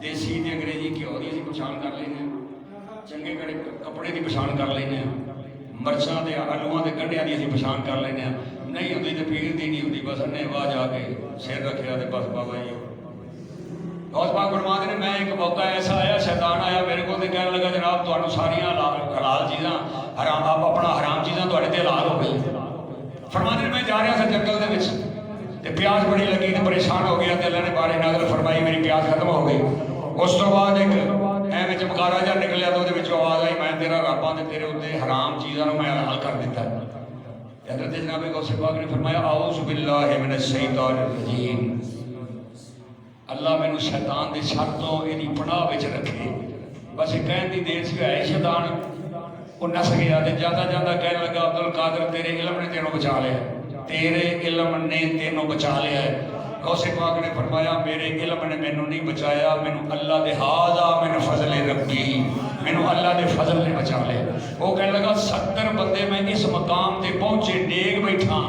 دیسی تے انگریزی کی ہو رہی پچھان کر لینے چنگے کپڑے کی پچھان کر لینے مرچاں دے آلوਆਂ دے گنڈیاں دی اسی پچھان کر لینے نہیں ہوندی تے پیر دی نہیں ہوندی بس انہیں واہ جا کے سر رکھیا تے بس بابا جی غوث پاک فرماتے نے میں ایک موقع ایسا آیا شیطان آیا میرے کو تے کہنے لگا جناب تانوں ساریاں حلال چیزاں حرام آپ اپنا حرام چیزاں تواڈے تے حلال ہو گئی فرماتے نے میں جا رہا تھا جنگل دے وچ تے پیاس بڑی لگی تے پریشان ہو گیا تے اللہ نے بارے نازل فرمائی میری پیاس ختم ہو گئی اس تو بعد ایک ایویں چمکارا جا نکلیا تو دے وچ آواز آئی میں تیرا رب ہاں تے تیرے اوتے حرام چیزاں نوں میں حلال کر دیتا ہے حضرت جناب غوث پاک نے فرمایا اعوذ باللہ من الشیطان الرجیم اللہ میں نے شیطان دے شر تو یہ پناہ وچ رکھے بس یہ کہن دی دیر سی ہے شیطان وہ نس گیا تے جاتا جاتا کہنے لگا عبد القادر تیرے علم نے تینوں بچا لیا تیرے علم نے تینوں بچا لیا ہے غوث پاک نے فرمایا میرے علم نے مینوں نہیں بچایا مینوں اللہ دے ہاذا من فضل ربی مینوں اللہ دے فضل نے بچا لیا وہ کہنے لگا 70 بندے میں اس مقام تے پہنچے ڈیگ بیٹھا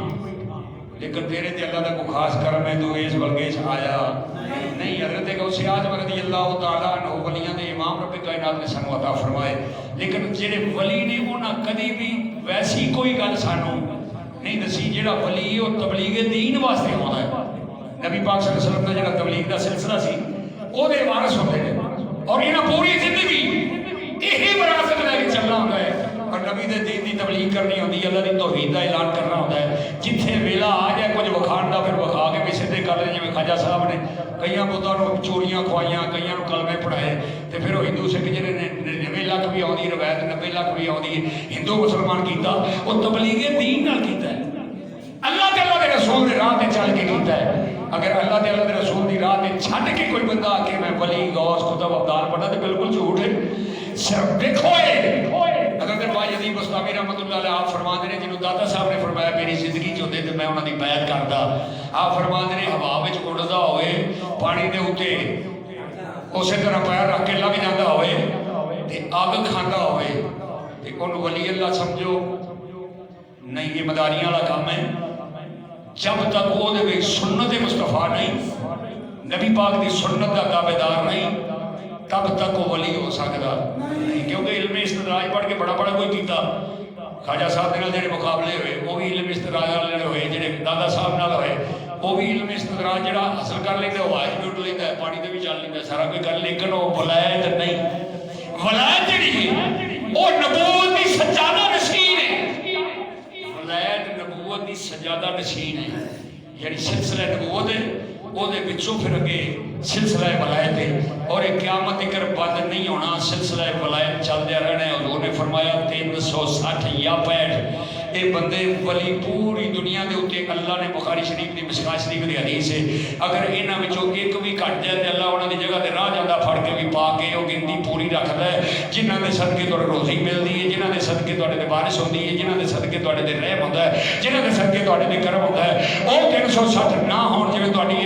لیکن تیرے تے اللہ دا کو خاص کرم ہے تو اس بلگیش آیا نہیں حضرت غوث اعظم رضی اللہ تعالیٰ عنہ ولیاں دے امام رب کائنات نے سانو عطا فرمائے لیکن جڑے ولی نے انہاں کدی بھی ویسی کوئی گل سانو نہیں دسی جڑا ولی او تبلیغ دین واسطے ہوندا ہے نبی پاک صلی اللہ علیہ وسلم کا جڑا تبلیغ دا سلسلہ سی او دے وارث ہوندے نے اور انہاں پوری زندگی یہی وراثت لے کے چلنا ہوندا ہے اور نبی دے دین دی تبلیغ کرنی ہوندی ہے اللہ دی توحید دا اعلان کرنا ہوندا ہے جتھے ویلا آ جائے کچھ وکھان دا پھر وکھا کے بھی سیدھے کر لے جویں خواجہ صاحب نے کئیاں بتاں نوں چوریاں کھوائیاں کئیاں نوں کلمے پڑھائے تے پھر وہ ہندو سکھ جڑے نے 90 لاکھ بھی آوندی روایت 90 لاکھ بھی آوندی ہندو مسلمان کیتا وہ تبلیغ دین نال کیتا ہے اللہ تعالیٰ دے رسول دے راہ تے چل کے کیتا ہے اگر اللہ تعالیٰ دے رسول دی راہ تے چھڈ کے کوئی بندہ آ کے میں ولی غوث قطب ابدال پڑھا تے بالکل جھوٹ ہے صرف دیکھو حضرت بھائی ادیب بستامی رحمۃ اللہ علیہ آپ فرماتے ہیں جنہوں داتا صاحب نے فرمایا میری زندگی چ ہوندے تے میں انہاں دی بیعت کردا آپ فرماتے ہیں ہوا وچ اڑدا ہوئے پانی دے اوتے اسی طرح پیر رکھ کے لگ جاندا ہوئے تے اگ کھاندا ہوئے تے اونوں ولی اللہ سمجھو نہیں یہ مداریاں والا کام ہے جب تک وہ دے سنت مصطفیٰ نہیں نبی پاک دی سنت کا تابعدار نہیں تب تک وہ ولی ہو سکتا نہیں کیونکہ علم استدراج پڑھ کے بڑا بڑا کوئی کیتا خواجہ صاحب دے نال جڑے مقابلے ہوئے وہ بھی علم استدراج والے ہوئے جڑے دادا صاحب نال ہوئے وہ بھی علم استدراج جڑا حاصل کر لیندا وہ آج بھی اٹھ لیندا ہے پانی تے بھی چل لیندا سارا کوئی کر لیکن وہ ولایت نہیں ولایت جڑی ہے وہ نبوت دی سجادہ نشین ہے ولایت نبوت دی سجادہ نشین ہے یعنی سلسلہ نبوت ہے وہ دے وچوں پھر اگے سلسلہ ولایت ہے اور ایک قیامت تک بند نہیں ہونا سلسلہ ولایت چلدیا رہنا ہے حضور نے فرمایا 360 یا 65 اے بندے ولی پوری دنیا دے اوتے اللہ نے بخاری شریف دی مشکات شریف دی حدیث ہے اگر انہاں وچوں ایک بھی گھٹ جائے تے اللہ انہاں دی جگہ تے راہ جاندا پھڑ کے بھی پا کے او گنتی پوری رکھدا ہے جنہاں دے صدقے تہاڈے روزی ملدی ہے جنہاں دے صدقے تہاڈے تے بارش ہوندی ہے جنہاں دے صدقے تہاڈے تے رحم ہوندا ہے جنہاں دے صدقے تہاڈے تے کرم ہوندا ہے او 360 نہ ہون جویں تہاڈی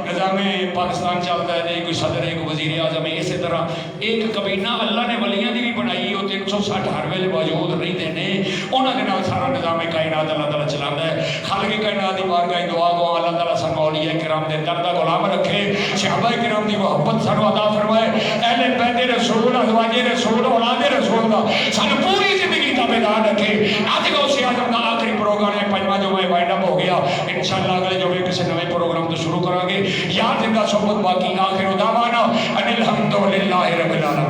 نظام پاکستان چلتا ہے کوئی صدر ہے کوئی وزیر اعظم ہے اسی طرح ایک کابینہ اللہ نے ولیاں دی بھی بنائی وہ 360 ہر ویلے موجود رہندے نے انہاں دے نال سارا نظام کائنات اللہ تعالیٰ چلاتا ہے خالق کائنات دی بارگاہ دعا گو اللہ تعالیٰ سانو اولیاء کرام دے در دا غلام رکھے صحابہ کرام دی محبت سانو عطا فرمائے اہل بیت رسول ازواج رسول اولاد رسول دا سانو پوری زندگی تابعدار رکھے اج غوث اعظم دا آخری پروگرام ہے پنجواں جمعہ وائنڈ اپ ہو گیا انشاءاللہ اگلے جمعے کسی نئے پروگرام تو شروع کریں گے یاد زندہ صحبت باقی آخر دعوانا ان الحمدللہ رب العالمین.